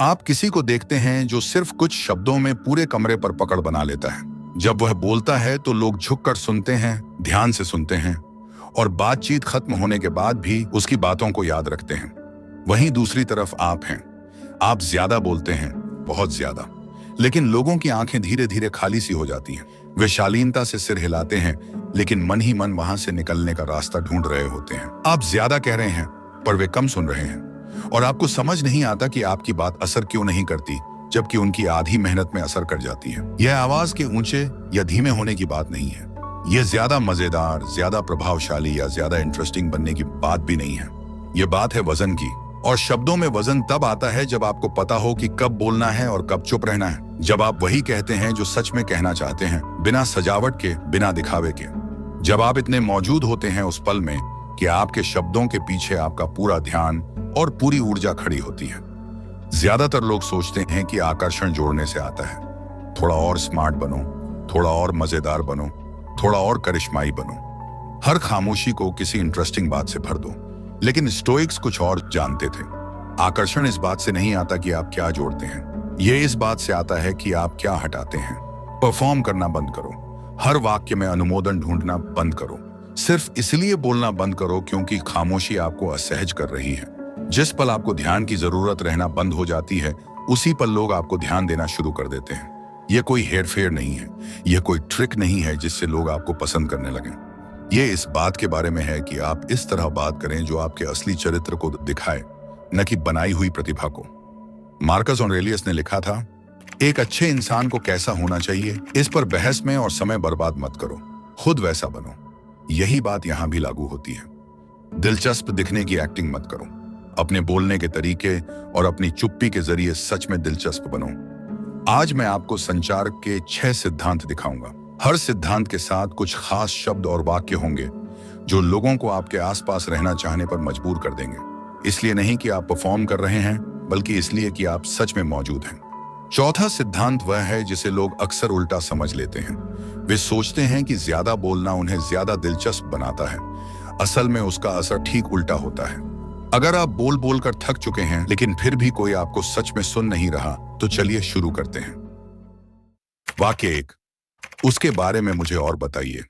आप किसी को देखते हैं जो सिर्फ कुछ शब्दों में पूरे कमरे पर पकड़ बना लेता है। जब वह बोलता है तो लोग झुककर सुनते हैं, ध्यान से सुनते हैं और बातचीत खत्म होने के बाद भी उसकी बातों को याद रखते हैं। वहीं दूसरी तरफ आप हैं। आप ज्यादा बोलते हैं, बहुत ज्यादा, लेकिन लोगों की आंखें धीरे धीरे खाली सी हो जाती हैं। वे शालीनता से सिर हिलाते हैं, लेकिन मन ही मन वहां से निकलने का रास्ता ढूंढ रहे होते हैं। आप ज्यादा कह रहे हैं, पर वे कम सुन रहे हैं और आपको समझ नहीं आता कि आपकी बात असर क्यों नहीं करती, जबकि उनकी आधी मेहनत में असर कर जाती है। यह आवाज के ऊंचे या धीमे होने की बात नहीं है। यह ज्यादा मजेदार, ज्यादा प्रभावशाली या ज्यादा इंटरेस्टिंग बनने की बात भी नहीं है। यह बात है वजन की। और शब्दों में वजन तब आता है जब आपको पता हो कि कब बोलना है और कब चुप रहना है। जब आप वही कहते हैं जो सच में कहना चाहते हैं, बिना सजावट के, बिना दिखावे के। जब आप इतने मौजूद होते हैं उस पल में कि आपके शब्दों के पीछे आपका पूरा ध्यान और पूरी ऊर्जा खड़ी होती है। ज्यादातर लोग सोचते हैं कि आकर्षण जोड़ने से आता है। थोड़ा और स्मार्ट बनो, थोड़ा और मजेदार बनो, थोड़ा और करिश्माई बनो। हर खामोशी को किसी इंटरेस्टिंग बात से भर दो। लेकिन स्टोइक्स कुछ और जानते थे। आकर्षण इस बात से नहीं आता कि आप क्या जोड़ते हैं, यह इस बात से आता है कि आप क्या हटाते हैं। परफॉर्म करना बंद करो। हर वाक्य में अनुमोदन ढूंढना बंद करो। सिर्फ इसलिए बोलना बंद करो क्योंकि खामोशी आपको असहज कर रही है। जिस पल आपको ध्यान की जरूरत रहना बंद हो जाती है, उसी पल लोग आपको ध्यान देना शुरू कर देते हैं। यह कोई हेरफेर नहीं है, यह कोई ट्रिक नहीं है जिससे लोग आपको पसंद करने लगें। ये इस बात के बारे में है कि आप इस तरह बात करें जो आपके असली चरित्र को दिखाए, न कि बनाई हुई प्रतिभा को। मार्कस ऑरेलियस ने लिखा था, एक अच्छे इंसान को कैसा होना चाहिए, इस पर बहस में और समय बर्बाद मत करो, खुद वैसा बनो। यही बात यहां भी लागू होती है। दिलचस्प दिखने की एक्टिंग मत करो। अपने बोलने के तरीके और अपनी चुप्पी के जरिए सच में दिलचस्प बनो। आज मैं आपको संचार के 6 सिद्धांत दिखाऊंगा। हर सिद्धांत के साथ कुछ खास शब्द और वाक्य होंगे जो लोगों को आपके आसपास रहना चाहने पर मजबूर कर देंगे। इसलिए नहीं कि आप परफॉर्म कर रहे हैं, बल्कि इसलिए कि आप सच में मौजूद हैं। चौथा सिद्धांत वह है जिसे लोग अक्सर उल्टा समझ लेते हैं। वे सोचते हैं कि ज्यादा बोलना उन्हें ज्यादा दिलचस्प बनाता है। असल में उसका असर ठीक उल्टा होता है। अगर आप बोल बोल कर थक चुके हैं लेकिन फिर भी कोई आपको सच में सुन नहीं रहा, तो चलिए शुरू करते हैं। वाक्य 1, उसके बारे में मुझे और बताइए।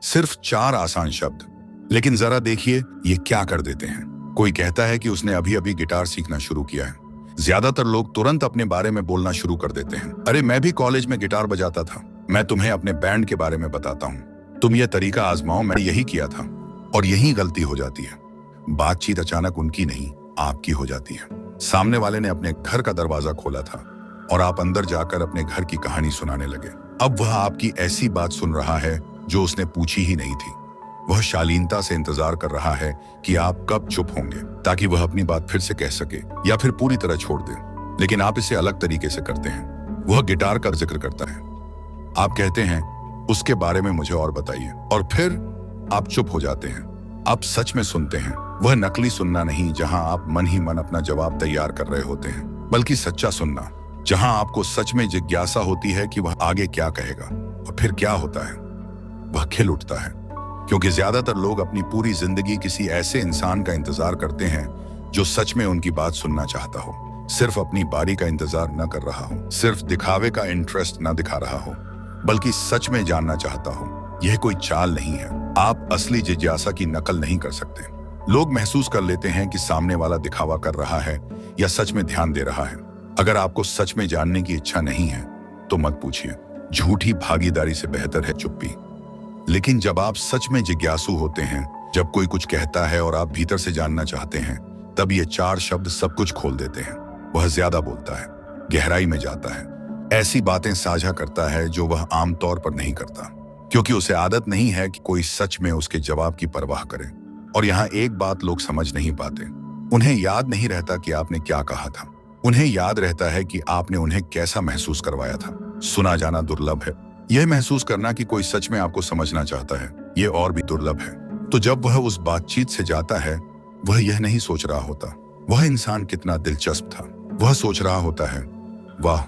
सिर्फ 4 आसान शब्द, लेकिन जरा देखिए ये क्या कर देते हैं। कोई कहता है कि उसने अभी अभी गिटार सीखना शुरू किया है। ज्यादातर लोग तुरंत अपने बारे में बोलना शुरू कर देते हैं। अरे मैं भी कॉलेज में गिटार बजाता था, मैं तुम्हें अपने बैंड के बारे में बताता हूँ, तुम ये तरीका आजमाओ, मैंने यही किया था। और यही गलती हो जाती है। बातचीत अचानक उनकी नहीं, आपकी हो जाती है। सामने वाले ने अपने घर का दरवाजा खोला था और आप अंदर जाकर अपने घर की कहानी सुनाने लगे। अब वह आपकी ऐसी बात सुन रहा है जो उसने पूछी ही नहीं थी। वह शालीनता से इंतजार कर रहा है कि आप कब चुप होंगे, ताकि वह अपनी बात फिर से कह सके या फिर पूरी तरह छोड़ दे। लेकिन आप इसे अलग तरीके से करते हैं। वह गिटार का जिक्र करता है, आप कहते हैं उसके बारे में मुझे और बताइए, और फिर आप चुप हो जाते हैं। आप सच में सुनते हैं। वह नकली सुनना नहीं जहां आप मन ही मन अपना जवाब तैयार कर रहे होते हैं, बल्कि सच्चा सुनना जहां आपको सच में जिज्ञासा होती है कि वह आगे क्या कहेगा। और फिर क्या होता है, वह खिल उठता है। क्योंकि ज्यादातर लोग अपनी पूरी जिंदगी किसी ऐसे इंसान का इंतजार करते हैं जो सच में उनकी बात सुनना चाहता हो, सिर्फ अपनी बारी का इंतजार न कर रहा हो, सिर्फ दिखावे का इंटरेस्ट न दिखा रहा हो, बल्कि सच में जानना चाहता हो। यह कोई चाल नहीं है। आप असली जिज्ञासा की नकल नहीं कर सकते। लोग महसूस कर लेते हैं कि सामने वाला दिखावा कर रहा है या सच में ध्यान दे रहा है। अगर आपको सच में जानने की इच्छा नहीं है तो मत पूछिए। झूठी भागीदारी से बेहतर है चुप्पी। लेकिन जब आप सच में जिज्ञासु होते हैं, जब कोई कुछ कहता है और आप भीतर से जानना चाहते हैं, तब ये 4 शब्द सब कुछ खोल देते हैं। वह ज्यादा बोलता है, गहराई में जाता है, ऐसी बातें साझा करता है जो वह आमतौर पर नहीं करता, क्योंकि उसे आदत नहीं है कि कोई सच में उसके जवाब की परवाह करे। और यहाँ एक बात लोग समझ नहीं पाते, उन्हें याद नहीं रहता कि आपने क्या कहा था। उन्हें याद रहता है कि आपने उन्हें कैसा महसूस करवाया था। सुना जाना दुर्लभ है। यह महसूस करना कि कोई सच में आपको समझना चाहता है, यह और भी दुर्लभ है। तो जब वह उस बातचीत से जाता है, वह यह नहीं सोच रहा होता वह इंसान कितना दिलचस्प था। वह सोच रहा होता है, वाह,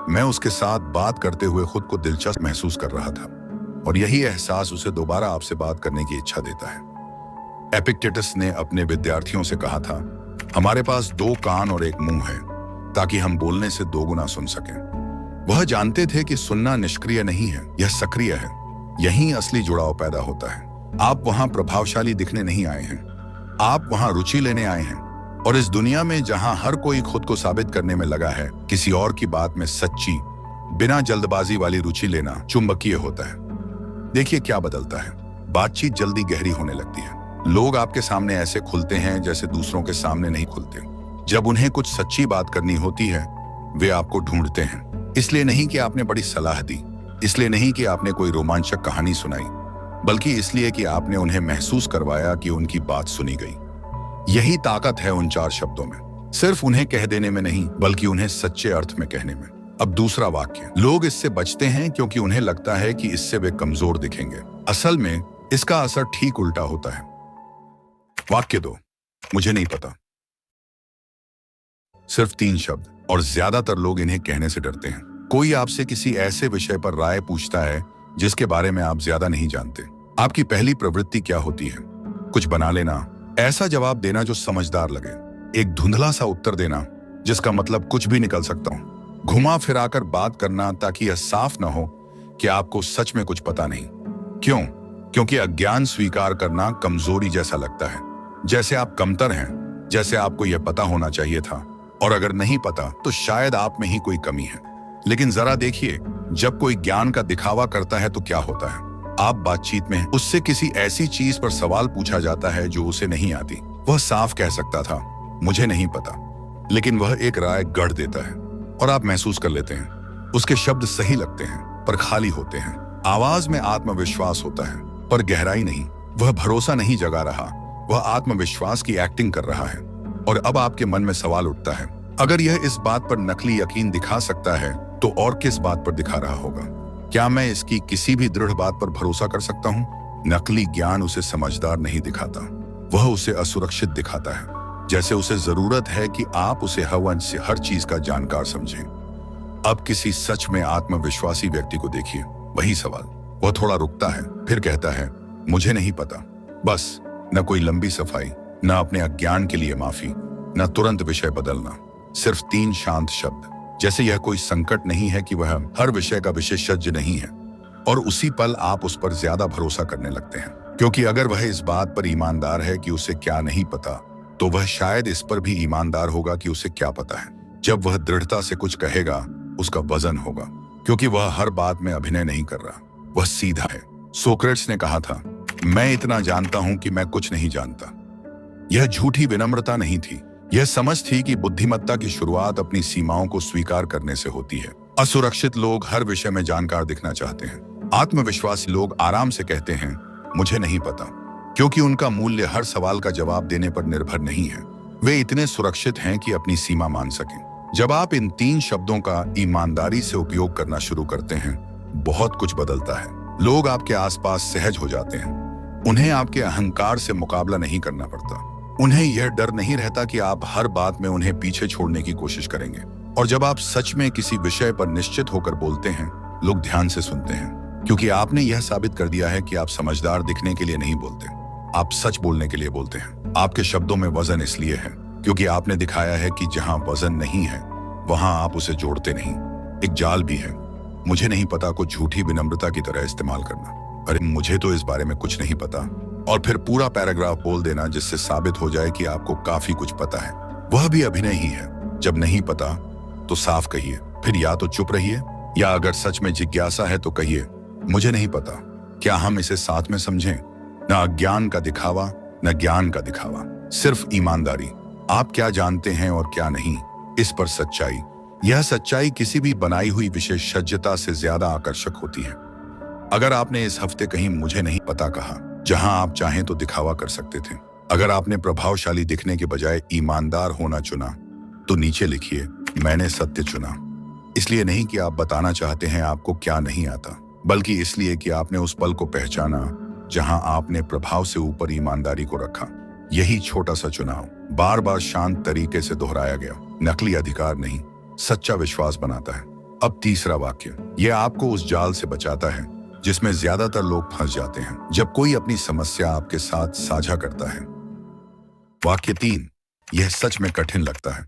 मैं उसके साथ बात करते हुए खुद को दिलचस्प महसूस कर रहा था। और यही एहसास उसे दोबारा आपसे बात करने की इच्छा देता है। एपिक्टेटस ने अपने विद्यार्थियों से कहा था, हमारे पास 2 कान और 1 मुंह है ताकि हम बोलने से 2 गुना सुन सकें। वह जानते थे कि सुनना निष्क्रिय नहीं है, यह सक्रिय है। यहीं असली जुड़ाव पैदा होता है। आप वहां प्रभावशाली दिखने नहीं आए हैं, आप वहां रुचि लेने आए हैं। और इस दुनिया में जहां हर कोई खुद को साबित करने में लगा है, किसी और की बात में सच्ची, बिना जल्दबाजी वाली रुचि लेना चुंबकीय होता है। देखिए क्या बदलता है। बातचीत जल्दी गहरी होने लगती है। लोग आपके सामने ऐसे खुलते हैं जैसे दूसरों के सामने नहीं खुलते। जब उन्हें कुछ सच्ची बात करनी होती है, वे आपको ढूंढते हैं। इसलिए नहीं कि आपने बड़ी सलाह दी, इसलिए नहीं कि आपने कोई रोमांचक कहानी सुनाई, बल्कि इसलिए कि आपने उन्हें महसूस करवाया कि उनकी बात सुनी गई। यही ताकत है उन 4 शब्दों में, सिर्फ उन्हें कह देने में नहीं, बल्कि उन्हें सच्चे अर्थ में कहने में। अब दूसरा वाक्य। लोग इससे बचते हैं क्योंकि उन्हें लगता है कि इससे वे कमजोर दिखेंगे। असल में इसका असर ठीक उल्टा होता है। वाक्य 2, मुझे नहीं पता। सिर्फ 3 शब्द, और ज्यादातर लोग इन्हें कहने से डरते हैं। कोई आपसे किसी ऐसे विषय पर राय पूछता है जिसके बारे में आप ज्यादा नहीं जानते। आपकी पहली प्रवृत्ति क्या होती है? कुछ बना लेना, ऐसा जवाब देना जो समझदार लगे, एक धुंधला सा उत्तर देना जिसका मतलब कुछ भी निकल सकता हो, घुमा फिराकर बात करना ताकि यह साफ ना हो कि आपको सच में कुछ पता नहीं। क्यों? क्योंकि अज्ञान स्वीकार करना कमजोरी जैसा लगता है, जैसे आप कमतर हैं, जैसे आपको यह पता होना चाहिए था, और अगर नहीं पता तो शायद आप में ही कोई कमी है। लेकिन जरा देखिए, जब कोई ज्ञान का दिखावा करता है तो क्या होता है? आप बातचीत में उससे किसी ऐसी चीज पर सवाल पूछा जाता है जो उसे नहीं आती। वह साफ कह सकता था, मुझे नहीं पता, लेकिन वह एक राय गढ़ देता है और आप महसूस कर लेते हैं उसके शब्द सही लगते हैं पर खाली होते हैं। आवाज में आत्मविश्वास होता है पर गहराई नहीं। वह भरोसा नहीं जगा रहा, वह आत्मविश्वास की एक्टिंग कर रहा है। और अब आपके मन में सवाल उठता है, अगर यह इस बात पर नकली यकीन दिखा सकता है तो और किस बात पर दिखा रहा होगा? क्या मैं इसकी किसी भी दृढ़ बात पर भरोसा कर सकता हूँ? नकली ज्ञान उसे समझदार नहीं दिखाता, वह उसे असुरक्षित दिखाता है, जैसे उसे जरूरत है कि आप उसे हवन से हर चीज का जानकार समझें। अब किसी सच में आत्मविश्वासी व्यक्ति को देखिए, वही सवाल। वह थोड़ा रुकता है, फिर कहता है, मुझे नहीं पता। बस, न कोई लंबी सफाई, न अपने अज्ञान के लिए माफी, न तुरंत विषय बदलना, सिर्फ 3 शांत शब्द। जैसे यह कोई संकट नहीं है कि वह हर विषय का विशेषज्ञ नहीं है। और उसी पल आप उस पर ज्यादा भरोसा करने लगते हैं, क्योंकि अगर वह इस बात पर ईमानदार है कि उसे क्या नहीं पता, तो वह शायद इस पर भी ईमानदार होगा कि उसे क्या पता है। जब वह दृढ़ता से कुछ कहेगा, उसका वजन होगा, क्योंकि वह हर बात में अभिनय नहीं कर रहा, वह सीधा है। सोक्रेट्स ने कहा था, मैं इतना जानता हूं कि मैं कुछ नहीं जानता। यह झूठी विनम्रता नहीं थी, यह समझ थी कि बुद्धिमत्ता की शुरुआत अपनी सीमाओं को स्वीकार करने से होती है। असुरक्षित लोग हर विषय में जानकार दिखना चाहते हैं। आत्मविश्वासी लोग आराम से कहते हैं, मुझे नहीं पता, क्योंकि उनका मूल्य हर सवाल का जवाब देने पर निर्भर नहीं है। वे इतने सुरक्षित हैं कि अपनी सीमा मान सकें। जब आप इन 3 शब्दों का ईमानदारी से उपयोग करना शुरू करते हैं, बहुत कुछ बदलता है। लोग आपके आसपास सहज हो जाते हैं। उन्हें आपके अहंकार से मुकाबला नहीं करना पड़ता। उन्हें यह डर नहीं रहता कि आप हर बात में उन्हें पीछे छोड़ने की कोशिश करेंगे। और जब आप सच में किसी विषय पर निश्चित होकर बोलते हैं, लोग ध्यान से सुनते हैं, क्योंकि आपने यह साबित कर दिया है कि आप समझदार दिखने के लिए नहीं बोलते, आप सच बोलने के लिए बोलते हैं। आपके शब्दों में वजन इसलिए है क्योंकि आपने दिखाया है कि जहां वजन नहीं है, वहां आप उसे जोड़ते नहीं। एक जाल भी है, मुझे नहीं पता को झूठी विनम्रता की तरह इस्तेमाल करना। अरे मुझे तो इस बारे में कुछ नहीं पता, और फिर पूरा पैराग्राफ बोल देना जिससे साबित हो जाए कि आपको काफी कुछ पता है। वह भी अभिनय ही है। जब नहीं पता तो साफ कहिए, फिर या तो चुप रहिए, या अगर सच में जिज्ञासा है तो कहिए, मुझे नहीं पता। क्या हम इसे साथ में समझें? न अज्ञान का दिखावा, न ज्ञान का दिखावा, सिर्फ ईमानदारी। आप क्या जानते हैं और क्या नहीं, इस पर सच्चाई। यह सच्चाई किसी भी बनाई हुई विशेषज्ञता से ज्यादा आकर्षक होती है। अगर आपने इस हफ्ते कहीं मुझे नहीं पता कहा, जहां आप चाहें तो दिखावा कर सकते थे, अगर आपने प्रभावशाली दिखने के बजाय ईमानदार होना चुना, तो नीचे लिखिए, मैंने सत्य चुना। इसलिए नहीं कि आप बताना चाहते हैं आपको क्या नहीं आता, बल्कि इसलिए कि आपने उस पल को पहचाना जहां आपने प्रभाव से ऊपर ईमानदारी को रखा। यही छोटा सा चुनाव बार बार शांत तरीके से दोहराया गया, नकली अधिकार नहीं, सच्चा विश्वास बनाता है। अब तीसरा वाक्य, यह आपको उस जाल से बचाता है जिसमें ज्यादातर लोग फंस जाते हैं, जब कोई अपनी समस्या आपके साथ साझा करता है। वाक्य 3, यह सच में कठिन लगता है।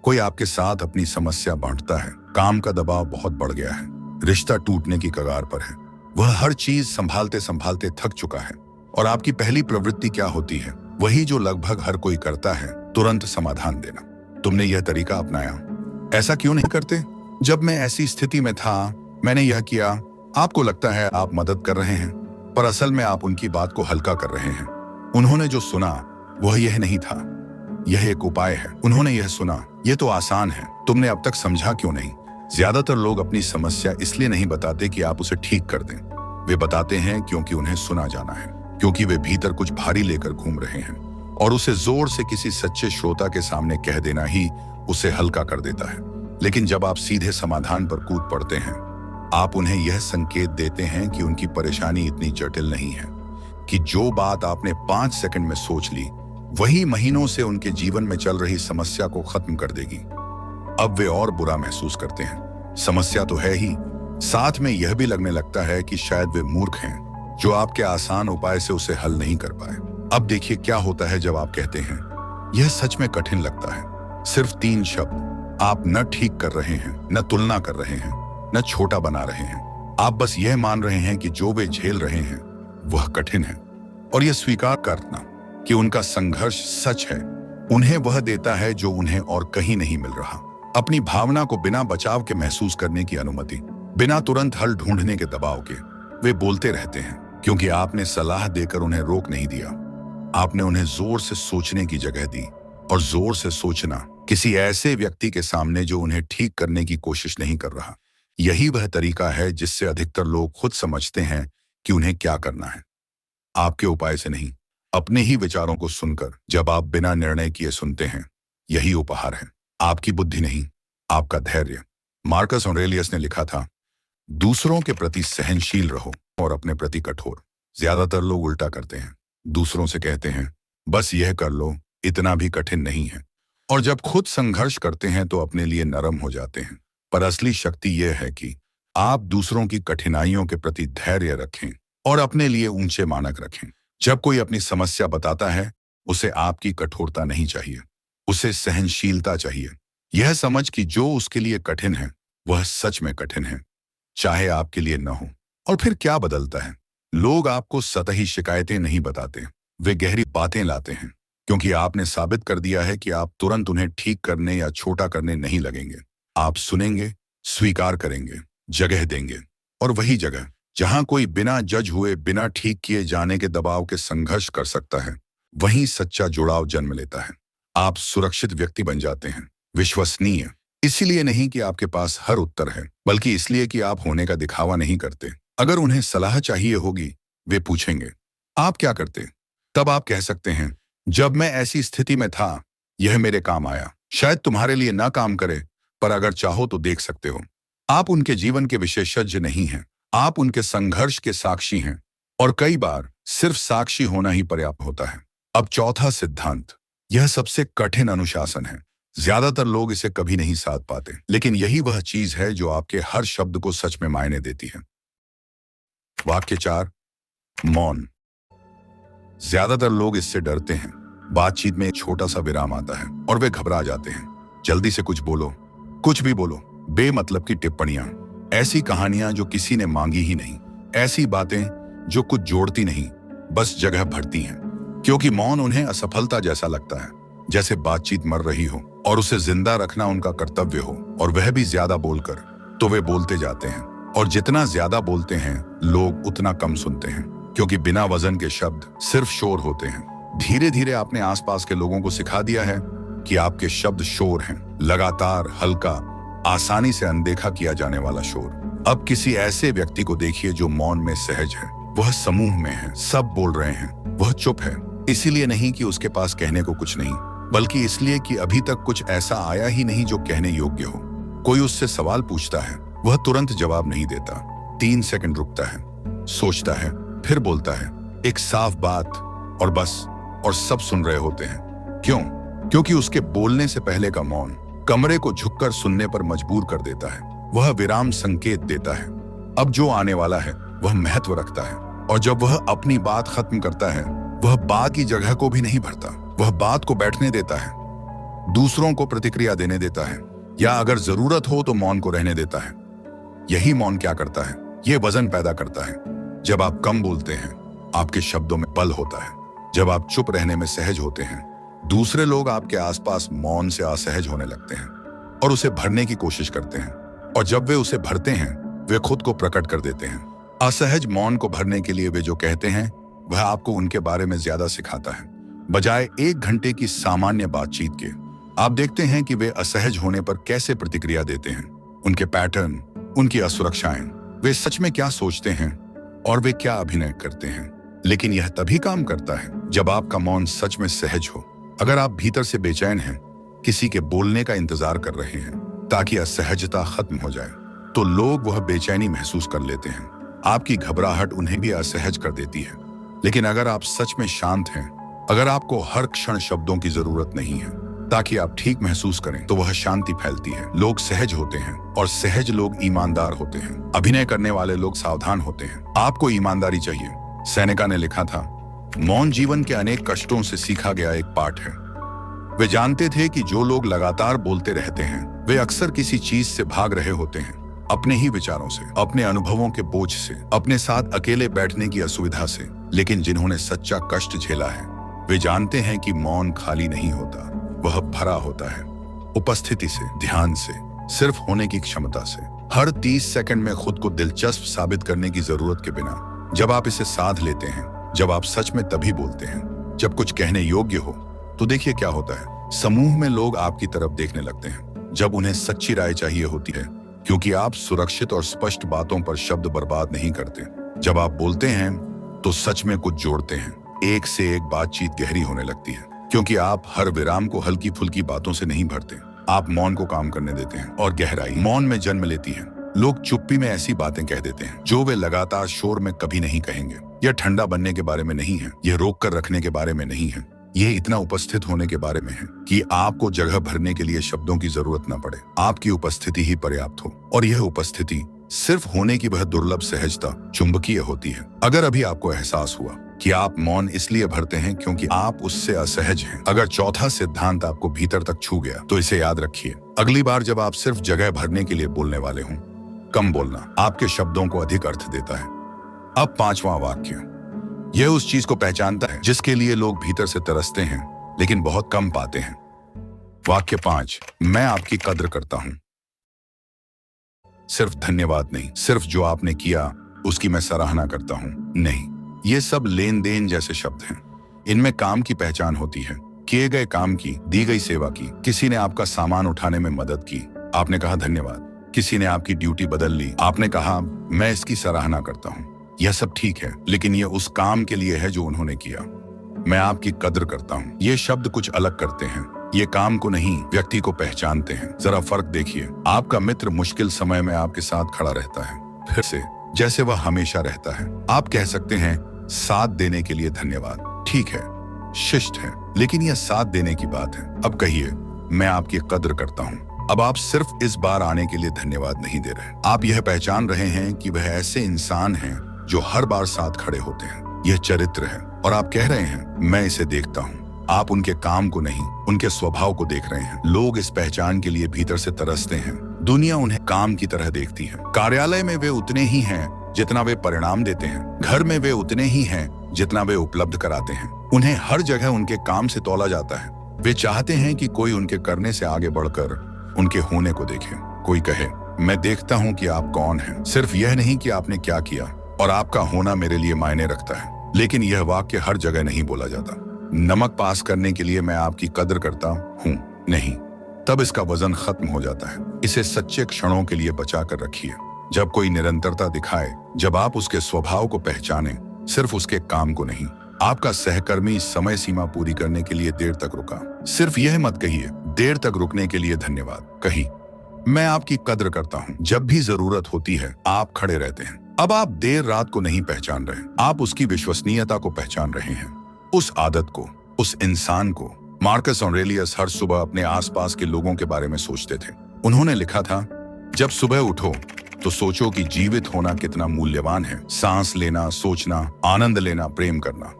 कोई आपके साथ अपनी समस्या बांटता है, काम का दबाव बहुत बढ़ गया है, रिश्ता टूटने की कगार पर है, वह हर चीज संभालते संभालते थक चुका है, और आपकी पहली प्रवृत्ति क्या होती है? वही जो लगभग हर कोई करता है, तुरंत समाधान देना। तुमने यह तरीका अपनाया, ऐसा क्यों नहीं करते? जब मैं ऐसी स्थिति में था, मैंने यह किया। आपको लगता है आप मदद कर रहे हैं, पर असल में आप उनकी बात को हल्का कर रहे हैं। उन्होंने जो सुना वह यह नहीं था, यह एक उपाय है। उन्होंने यह सुना, यह तो आसान है, तुमने अब तक समझा क्यों नहीं? ज्यादातर लोग अपनी समस्या इसलिए नहीं बताते कि आप उसे ठीक कर दें। वे बताते हैं क्योंकि उन्हें सुना जाना है, क्योंकि वे भीतर कुछ भारी लेकर घूम रहे हैं, और उसे जोर से किसी सच्चे श्रोता के सामने कह देना ही उसे हल्का कर देता है। लेकिन जब आप सीधे समाधान पर कूद पड़ते हैं, आप उन्हें यह संकेत देते हैं कि उनकी परेशानी इतनी जटिल नहीं है, कि जो बात आपने 5 सेकंड में सोच ली, वही महीनों से उनके जीवन में चल रही समस्या को खत्म कर देगी। अब वे और बुरा महसूस करते हैं। समस्या तो है ही, साथ में यह भी लगने लगता है कि शायद वे मूर्ख हैं, जो आपके आसान उपाय से उसे हल नहीं कर पाए। अब देखिए क्या होता है जब आप कहते हैं, यह सच में कठिन लगता है। सिर्फ 3 शब्द। आप न ठीक कर रहे हैं, न तुलना कर रहे हैं, न छोटा बना रहे हैं। आप बस यह मान रहे हैं कि जो वे झेल रहे हैं वह कठिन है, और यह स्वीकार करना कि उनका संघर्ष सच है, उन्हें वह देता है जो उन्हें और कहीं नहीं मिल रहा। अपनी भावना को बिना बचाव के महसूस करने की अनुमति, बिना तुरंत हल ढूंढने के दबाव के। वे बोलते रहते हैं क्योंकि आपने सलाह देकर उन्हें रोक नहीं दिया। आपने उन्हें जोर से सोचने की जगह दी, और जोर से सोचना किसी ऐसे व्यक्ति के सामने जो उन्हें ठीक करने की कोशिश नहीं कर रहा। यही वह तरीका है जिससे अधिकतर लोग खुद समझते हैं कि उन्हें क्या करना है, आपके उपाय से नहीं। अपने ही विचारों को सुनकर जब आप बिना निर्णय किए सुनते हैं, यही उपहार है। आपकी बुद्धि नहीं, आपका धैर्य। मार्कस ऑरेलियस ने लिखा था, दूसरों के प्रति सहनशील रहो और अपने प्रति कठोर। ज्यादातर लोग उल्टा करते हैं, दूसरों से कहते हैं बस यह कर लो, इतना भी कठिन नहीं है, और जब खुद संघर्ष करते हैं तो अपने लिए नरम हो जाते हैं। पर असली शक्ति यह है कि आप दूसरों की कठिनाइयों के प्रति धैर्य रखें और अपने लिए ऊंचे मानक रखें। जब कोई अपनी समस्या बताता है, उसे आपकी कठोरता नहीं चाहिए, उसे सहनशीलता चाहिए। यह समझ कि जो उसके लिए कठिन है वह सच में कठिन है, चाहे आपके लिए न हो। और फिर क्या बदलता है? लोग आपको सतही शिकायतें नहीं बताते, वे गहरी बातें लाते हैं, क्योंकि आपने साबित कर दिया है कि आप तुरंत उन्हें ठीक करने या छोटा करने नहीं लगेंगे। आप सुनेंगे, स्वीकार करेंगे, जगह देंगे, और वही जगह जहां कोई बिना जज हुए, बिना ठीक किए जाने के दबाव के संघर्ष कर सकता है, वहीं सच्चा जुड़ाव जन्म लेता है। आप सुरक्षित व्यक्ति बन जाते हैं, विश्वसनीय। इसलिए नहीं कि आपके पास हर उत्तर है, बल्कि इसलिए कि आप होने का दिखावा नहीं करते। अगर उन्हें सलाह चाहिए होगी, वे पूछेंगे, आप क्या करते? तब आप कह सकते हैं, जब मैं ऐसी स्थिति में था, यह मेरे काम आया। शायद तुम्हारे लिए ना काम करे, पर अगर चाहो तो देख सकते हो। आप उनके जीवन के विशेषज्ञ नहीं हैं, आप उनके संघर्ष के साक्षी हैं, और कई बार सिर्फ साक्षी होना ही पर्याप्त होता है। अब चौथा सिद्धांत, यह सबसे कठिन अनुशासन है। ज्यादातर लोग इसे कभी नहीं साध पाते, लेकिन यही वह चीज है जो आपके हर शब्द को सच में मायने देती है। वाक्य 4, मौन। ज्यादातर लोग इससे डरते हैं। बातचीत में एक छोटा सा विराम आता है और वे घबरा जाते हैं। जल्दी से कुछ बोलो, कुछ भी बोलो, बेमतलब की टिप्पणियां, ऐसी कहानियां जो किसी ने मांगी ही नहीं, ऐसी बातें जो कुछ जोड़ती नहीं, बस जगह भरती हैं। क्योंकि मौन उन्हें असफलता जैसा लगता है, जैसे बातचीत मर रही हो और उसे जिंदा रखना उनका कर्तव्य हो, और वह भी ज्यादा बोलकर। तो वे बोलते जाते हैं, और जितना ज्यादा बोलते हैं लोग उतना कम सुनते हैं, क्योंकि बिना वजन के शब्द सिर्फ शोर होते हैं। धीरे धीरे आपने आसपास के लोगों को सिखा दिया है कि आपके शब्द शोर हैं, लगातार, हल्का, आसानी से अनदेखा किया जाने वाला शोर। अब किसी ऐसे व्यक्ति को देखिए जो मौन में सहज है, वह समूह में है, सब बोल रहे हैं, वह चुप है। इसीलिए नहीं कि उसके पास कहने को कुछ नहीं, बल्कि इसलिए कि अभी तक कुछ ऐसा आया ही नहीं जो कहने योग्य हो। कोई उससे सवाल पूछता है, वह तुरंत जवाब नहीं देता, 3 सेकंड रुकता है, सोचता है, फिर बोलता है एक साफ बात, और बस, और सब सुन रहे होते हैं। क्यों? क्योंकि उसके बोलने से पहले का मौन कमरे को झुककर सुनने पर मजबूर कर देता है। वह विराम संकेत देता है, अब जो आने वाला है वह महत्व रखता है, और जब वह अपनी बात खत्म करता है, वह बात की जगह को भी नहीं भरता, वह बात को बैठने देता है, दूसरों को प्रतिक्रिया देने देता है, या अगर जरूरत हो तो मौन को रहने देता है। यही मौन क्या करता है? यह वजन पैदा करता है। जब आप कम बोलते हैं, आपके शब्दों में बल होता है। जब आप चुप रहने में सहज होते हैं, दूसरे लोग आपके आसपास मौन से असहज होने लगते हैं और उसे भरने की कोशिश करते हैं। और जब वे उसे भरते हैं, वे खुद को प्रकट कर देते हैं। असहज मौन को भरने के लिए वे जो कहते हैं, वह आपको उनके बारे में ज्यादा सिखाता है, बजाय 1 घंटे की सामान्य बातचीत के। आप देखते हैं कि वे असहज होने पर कैसे प्रतिक्रिया देते हैं, उनके पैटर्न, उनकी असुरक्षाएं, वे सच में क्या सोचते हैं और वे क्या अभिनय करते हैं। लेकिन यह तभी काम करता है जब आपका मौन सच में सहज हो। अगर आप भीतर से बेचैन हैं, किसी के बोलने का इंतजार कर रहे हैं ताकि असहजता खत्म हो जाए, तो लोग वह बेचैनी महसूस कर लेते हैं। आपकी घबराहट उन्हें भी असहज कर देती है। लेकिन अगर आप सच में शांत हैं, अगर आपको हर क्षण शब्दों की जरूरत नहीं है ताकि आप ठीक महसूस करें, तो वह शांति फैलती है। लोग सहज होते हैं और सहज लोग ईमानदार होते हैं। अभिनय करने वाले लोग सावधान होते हैं। आपको ईमानदारी चाहिए। सेनेका ने लिखा था, मौन जीवन के अनेक कष्टों से सीखा गया एक पाठ है। वे जानते थे कि जो लोग लगातार बोलते रहते हैं, वे अक्सर किसी चीज से भाग रहे होते हैं, अपने ही विचारों से, अपने अनुभवों के बोझ से, अपने साथ अकेले बैठने की असुविधा से। लेकिन जिन्होंने सच्चा कष्ट झेला है, वे जानते हैं कि मौन खाली नहीं होता, वह भरा होता है उपस्थिति से, ध्यान से, सिर्फ होने की क्षमता से। हर 30 सेकंड में खुद को दिलचस्प साबित करने की जरूरत के बिना। जब आप इसे साध लेते हैं, जब आप सच में तभी बोलते हैं जब कुछ कहने योग्य हो, तो देखिए क्या होता है। समूह में लोग आपकी तरफ देखने लगते हैं जब उन्हें सच्ची राय चाहिए होती है, क्योंकि आप सुरक्षित और स्पष्ट बातों पर शब्द बर्बाद नहीं करते। जब आप बोलते हैं तो सच में कुछ जोड़ते हैं। एक से एक बातचीत गहरी होने लगती है, क्योंकि आप हर विराम को हल्की फुल्की बातों से नहीं भरते। आप मौन को काम करने देते हैं और गहराई मौन में जन्म लेती है। लोग चुप्पी में ऐसी बातें कह देते हैं जो वे लगातार शोर में कभी नहीं कहेंगे। यह ठंडा बनने के बारे में नहीं है, यह रोक कर रखने के बारे में नहीं है, यह इतना उपस्थित होने के बारे में है कि आपको जगह भरने के लिए शब्दों की जरूरत न पड़े। आपकी उपस्थिति ही पर्याप्त हो। और यह उपस्थिति सिर्फ होने की वह दुर्लभ सहजता चुंबकीय होती है। अगर अभी आपको एहसास हुआ कि आप मौन इसलिए भरते हैं क्योंकि आप उससे असहज हैं, अगर चौथा सिद्धांत आपको भीतर तक छू गया, तो इसे याद रखिए। अगली बार जब आप सिर्फ जगह भरने के लिए बोलने वाले हों, कम बोलना आपके शब्दों को अधिक अर्थ देता है। अब 5वां वाक्य, यह उस चीज को पहचानता है जिसके लिए लोग भीतर से तरसते हैं लेकिन बहुत कम पाते हैं। वाक्य 5, मैं आपकी कद्र करता हूं। सिर्फ धन्यवाद नहीं, सिर्फ जो आपने किया उसकी मैं सराहना करता हूं नहीं। ये सब लेन देन जैसे शब्द हैं। इनमें काम की पहचान होती है, किए गए काम की, दी गई सेवा की। किसी ने आपका सामान उठाने में मदद की, आपने कहा धन्यवाद। किसी ने आपकी ड्यूटी बदल ली, आपने कहा मैं इसकी सराहना करता हूं। यह सब ठीक है, लेकिन यह उस काम के लिए है जो उन्होंने किया। मैं आपकी कद्र करता हूं। ये शब्द कुछ अलग करते हैं। ये काम को नहीं, व्यक्ति को पहचानते हैं। जरा फर्क देखिए। आपका मित्र मुश्किल समय में आपके साथ खड़ा रहता है, फिर से जैसे वह हमेशा रहता है। आप कह सकते हैं साथ देने के लिए धन्यवाद, ठीक है, शिष्ट है, लेकिन यह साथ देने की बात है। अब कहिए मैं आपकी कद्र करता हूं। अब आप सिर्फ इस बार आने के लिए धन्यवाद नहीं दे रहे, आप यह पहचान रहे हैं कि वह ऐसे इंसान हैं जो हर बार साथ खड़े होते हैं। यह चरित्र है और आप कह रहे हैं मैं इसे देखता हूं। आप उनके काम को नहीं, उनके स्वभाव को देख रहे हैं। लोग इस पहचान के लिए भीतर से तरसते हैं। दुनिया उन्हें काम की तरह देखती है। कार्यालय में वे उतने ही हैं जितना वे परिणाम देते हैं। घर में वे उतने ही हैं जितना वे उपलब्ध कराते हैं। उन्हें हर जगह उनके काम से तौला जाता है। वे चाहते हैं कि कोई उनके करने से आगे बढ़कर उनके होने को देखे। कोई कहे मैं देखता हूं कि आप कौन हैं, सिर्फ यह नहीं कि आपने क्या किया, और आपका होना मेरे लिए मायने रखता है। लेकिन यह वाक्य हर जगह नहीं बोला जाता। नमक पास करने के लिए मैं आपकी कद्र करता हूं नहीं, तब इसका वजन खत्म हो जाता है। इसे सच्चे क्षणों के लिए बचा कर रखिए, जब कोई निरंतरता दिखाए, जब आप उसके स्वभाव को पहचाने, सिर्फ उसके काम को नहीं। आपका सहकर्मी समय सीमा पूरी करने के लिए देर तक रुका, सिर्फ यह मत कहिए देर तक रुकने के लिए धन्यवाद। कहीं मैं आपकी कद्र करता हूं। जब भी जरूरत होती है आप खड़े रहते हैं। अब आप देर रात को नहीं पहचान रहे, आप उसकी विश्वसनीयता को पहचान रहे हैं, उस आदत को, उस इंसान को। मार्कस ऑरेलियस हर सुबह अपने आसपास के लोगों के बारे में सोचते थे। उन्होंने लिखा था, जब सुबह उठो तो सोचो कि जीवित होना कितना मूल्यवान है। सांस लेना, सोचना, आनंद लेना, प्रेम करना।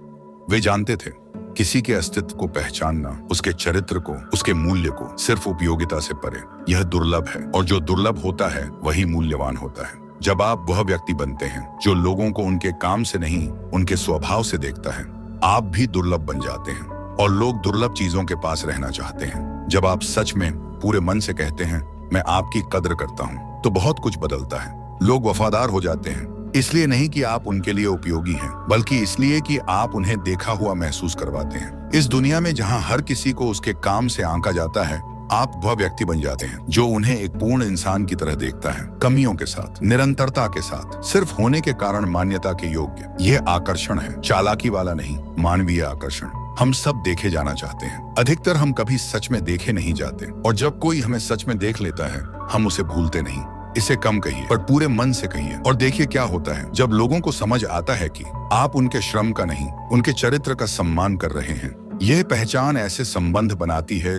वे जानते थे किसी के अस्तित्व को पहचानना, उसके चरित्र को, उसके मूल्य को सिर्फ उपयोगिता से परे, यह दुर्लभ है। और जो दुर्लभ होता है वही मूल्यवान होता है। जब आप वह व्यक्ति बनते हैं जो लोगों को उनके काम से नहीं, उनके स्वभाव से देखता है, आप भी दुर्लभ बन जाते हैं। और लोग दुर्लभ चीजों के पास रहना चाहते हैं। जब आप सच में पूरे मन से कहते हैं, मैं आपकी कद्र करता हूँ, तो बहुत कुछ बदलता है। लोग वफादार हो जाते हैं, इसलिए नहीं कि आप उनके लिए उपयोगी हैं, बल्कि इसलिए कि आप उन्हें देखा हुआ महसूस करवाते हैं। इस दुनिया में जहां हर किसी को उसके काम से आंका जाता है, आप वह व्यक्ति बन जाते हैं जो उन्हें एक पूर्ण इंसान की तरह देखता है, कमियों के साथ, निरंतरता के साथ, सिर्फ होने के कारण मान्यता के योग्य। यह आकर्षण है, चालाकी वाला नहीं, मानवीय आकर्षण। हम सब देखे जाना चाहते हैं। अधिकतर हम कभी सच में देखे नहीं जाते, और जब कोई हमें सच में देख लेता है, हम उसे भूलते नहीं। इसे कम कहिए, पर पूरे मन से कहिए, और देखिए क्या होता है जब लोगों को समझ आता है कि आप उनके श्रम का नहीं, उनके चरित्र का सम्मान कर रहे हैं। यह पहचान ऐसे संबंध बनाती है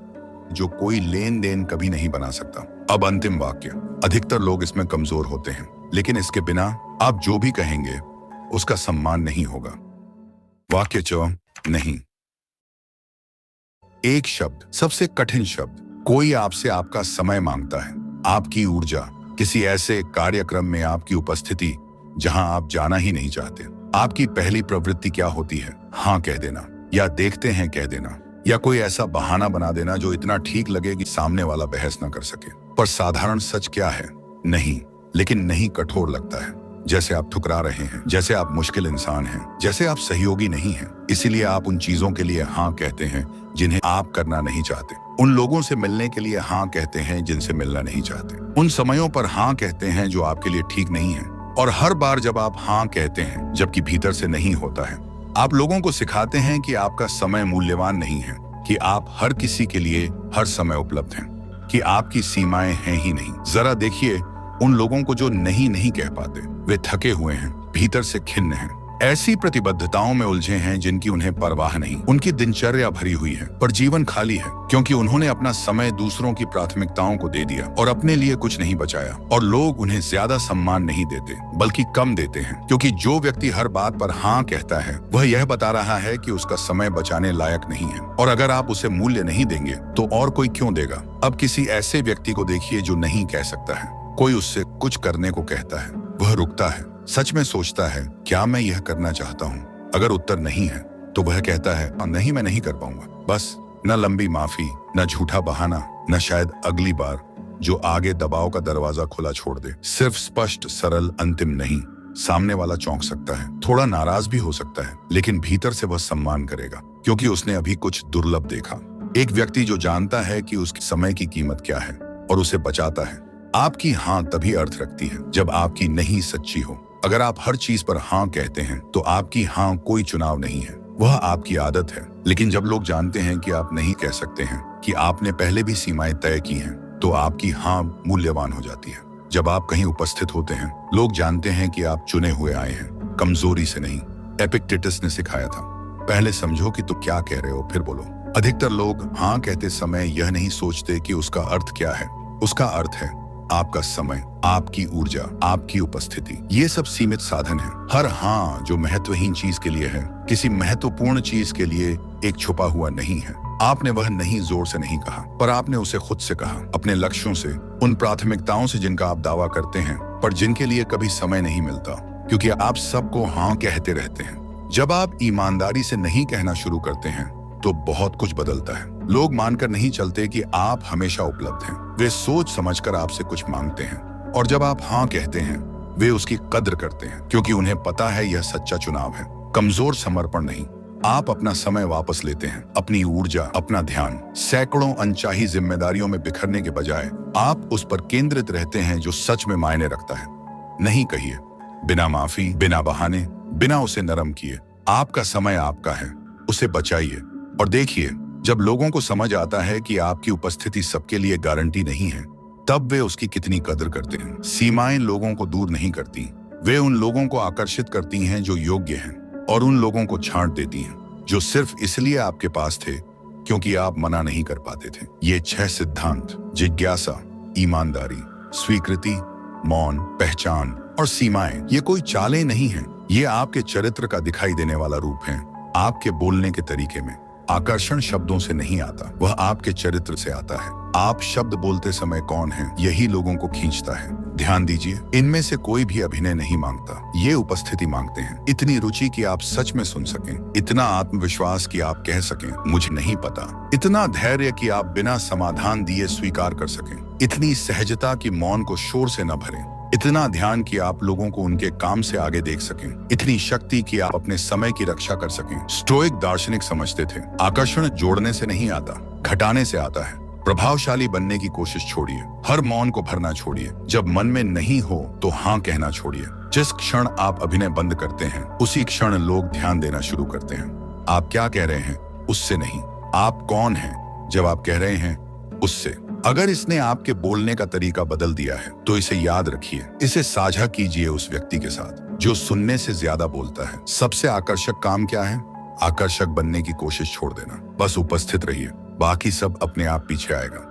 जो कोई लेन देन कभी नहीं बना सकता। अब अंतिम वाक्य। अधिकतर लोग इसमें कमजोर होते हैं, लेकिन इसके बिना आप जो भी कहेंगे उसका सम्मान नहीं होगा। वाक्य 4, नहीं। एक शब्द, सबसे कठिन शब्द। कोई आपसे आपका समय मांगता है, आपकी ऊर्जा, किसी ऐसे कार्यक्रम में आपकी उपस्थिति जहां आप जाना ही नहीं चाहते। आपकी पहली प्रवृत्ति क्या होती है? हाँ कह देना, या देखते हैं कह देना, या कोई ऐसा बहाना बना देना जो इतना ठीक लगे कि सामने वाला बहस न कर सके। पर साधारण सच क्या है? नहीं। लेकिन नहीं कठोर लगता है, जैसे आप ठुकरा रहे हैं, जैसे आप मुश्किल इंसान हैं, जैसे आप सहयोगी नहीं हैं। इसीलिए आप उन चीजों के लिए हाँ कहते हैं जिन्हें आप करना नहीं चाहते। उन लोगों से मिलने के लिए हाँ कहते हैं जिनसे मिलना नहीं चाहते। उन समयों पर हाँ कहते हैं जो आपके लिए ठीक नहीं है। और हर बार जब आप हाँ कहते हैं जबकि भीतर से नहीं होता है, आप लोगों को सिखाते हैं कि आपका समय मूल्यवान नहीं है, कि आप हर किसी के लिए हर समय उपलब्ध हैं, कि आपकी सीमाएं हैं ही नहीं। जरा देखिए उन लोगों को जो नहीं नहीं कह पाते। वे थके हुए हैं, भीतर से खिन्न हैं, ऐसी प्रतिबद्धताओं में उलझे हैं जिनकी उन्हें परवाह नहीं। उनकी दिनचर्या भरी हुई है, पर जीवन खाली है, क्योंकि उन्होंने अपना समय दूसरों की प्राथमिकताओं को दे दिया और अपने लिए कुछ नहीं बचाया। और लोग उन्हें ज्यादा सम्मान नहीं देते, बल्कि कम देते हैं, क्योंकि जो व्यक्ति हर बात पर हाँ कहता है वह यह बता रहा है कि उसका समय बचाने लायक नहीं है। और अगर आप उसे मूल्य नहीं देंगे तो और कोई क्यों देगा? अब किसी ऐसे व्यक्ति को देखिए जो नहीं कह सकता है। कोई उससे कुछ करने को कहता है, वह रुकता है, सच में सोचता है, क्या मैं यह करना चाहता हूँ? अगर उत्तर नहीं है तो वह कहता है, नहीं मैं नहीं कर पाऊंगा। बस न लंबी माफी, न झूठा बहाना, न शायद अगली बार जो आगे दबाव का दरवाजा खुला छोड़ दे। सिर्फ स्पष्ट, सरल, अंतिम नहीं। सामने वाला चौंक सकता है, थोड़ा नाराज भी हो सकता है, लेकिन भीतर से वह सम्मान करेगा, क्योंकि उसने अभी कुछ दुर्लभ देखा। एक व्यक्ति जो जानता है कि उसके समय की कीमत क्या है और उसे बचाता है। आपकी हाँ तभी अर्थ रखती है जब आपकी नहीं सच्ची हो। अगर आप हर चीज पर हाँ कहते हैं तो आपकी हाँ कोई चुनाव नहीं है, वह आपकी आदत है। लेकिन जब लोग जानते हैं कि आप नहीं कह सकते हैं, कि आपने पहले भी सीमाएं तय की हैं, तो आपकी हाँ मूल्यवान हो जाती है। जब आप कहीं उपस्थित होते हैं, लोग जानते हैं कि आप चुने हुए आए हैं, कमजोरी से नहीं। एपिक्टेटस ने सिखाया था, पहले समझो कि तुम क्या कह रहे हो, फिर बोलो। अधिकतर लोग हाँ कहते समय यह नहीं सोचते कि उसका अर्थ क्या है। उसका अर्थ है आपका समय, आपकी ऊर्जा, आपकी उपस्थिति। ये सब सीमित साधन है। हर हाँ जो महत्वहीन चीज के लिए है, किसी महत्वपूर्ण चीज के लिए एक छुपा हुआ नहीं है। आपने वह नहीं जोर से नहीं कहा, पर आपने उसे खुद से कहा, अपने लक्ष्यों से, उन प्राथमिकताओं से जिनका आप दावा करते हैं पर जिनके लिए कभी समय नहीं मिलता, क्योंकि आप सबको हाँ कहते रहते हैं। जब आप ईमानदारी से नहीं कहना शुरू करते हैं तो बहुत कुछ बदलता है। लोग मानकर नहीं चलते कि आप हमेशा उपलब्ध हैं, वे सोच समझकर आपसे कुछ मांगते हैं। और जब आप हाँ कहते हैं, वे उसकी कद्र करते हैं, क्योंकि उन्हें पता है यह सच्चा चुनाव है, कमजोर समर्पण नहीं। आप अपना समय वापस लेते हैं, अपनी ऊर्जा, अपना ध्यान सैकड़ों अनचाही जिम्मेदारियों में बिखरने के बजाय आप उस पर केंद्रित रहते हैं जो सच में मायने रखता है। नहीं कहिए, बिना माफी, बिना बहाने, बिना उसे नरम किए। आपका समय आपका है, उसे बचाइए। और देखिए, जब लोगों को समझ आता है कि आपकी उपस्थिति सबके लिए गारंटी नहीं है, तब वे उसकी कितनी कदर करते हैं। सीमाएं लोगों को दूर नहीं करती, वे उन लोगों को आकर्षित करती हैं जो योग्य हैं, और उन लोगों को छांट देती हैं जो सिर्फ इसलिए आपके पास थे क्योंकि आप मना नहीं कर पाते थे। ये 6 सिद्धांत, जिज्ञासा, ईमानदारी, स्वीकृति, मौन, पहचान और सीमाएं, ये कोई चालें नहीं हैं। ये आपके चरित्र का दिखाई देने वाला रूप है, आपके बोलने के तरीके में, आकर्षण शब्दों से नहीं आता, वह आपके चरित्र से आता है। आप शब्द बोलते समय कौन हैं, यही लोगों को खींचता है। ध्यान दीजिए, इनमें से कोई भी अभिनय नहीं मांगता, ये उपस्थिति मांगते हैं। इतनी रुचि कि आप सच में सुन सकें, इतना आत्मविश्वास कि आप कह सकें मुझे नहीं पता, इतना धैर्य कि आप बिना समाधान दिए स्वीकार कर सकें, इतनी सहजता कि मौन को शोर से न भरें, इतना ध्यान कि आप लोगों को उनके काम से आगे देख सकें, इतनी शक्ति कि आप अपने समय की रक्षा कर सकें। स्टोइक दार्शनिक समझते थे, आकर्षण जोड़ने से नहीं आता, घटाने से आता है। प्रभावशाली बनने की कोशिश छोड़िए, हर मौन को भरना छोड़िए, जब मन में नहीं हो तो हाँ कहना छोड़िए। जिस क्षण आप अभिनय बंद करते हैं, उसी क्षण लोग ध्यान देना शुरू करते हैं। आप क्या कह रहे हैं उससे नहीं, आप कौन हैं जब आप कह रहे हैं उससे। अगर इसने आपके बोलने का तरीका बदल दिया है तो इसे याद रखिए, इसे साझा कीजिए उस व्यक्ति के साथ जो सुनने से ज्यादा बोलता है। सबसे आकर्षक काम क्या है? आकर्षक बनने की कोशिश छोड़ देना। बस उपस्थित रहिए, बाकी सब अपने आप पीछे आएगा।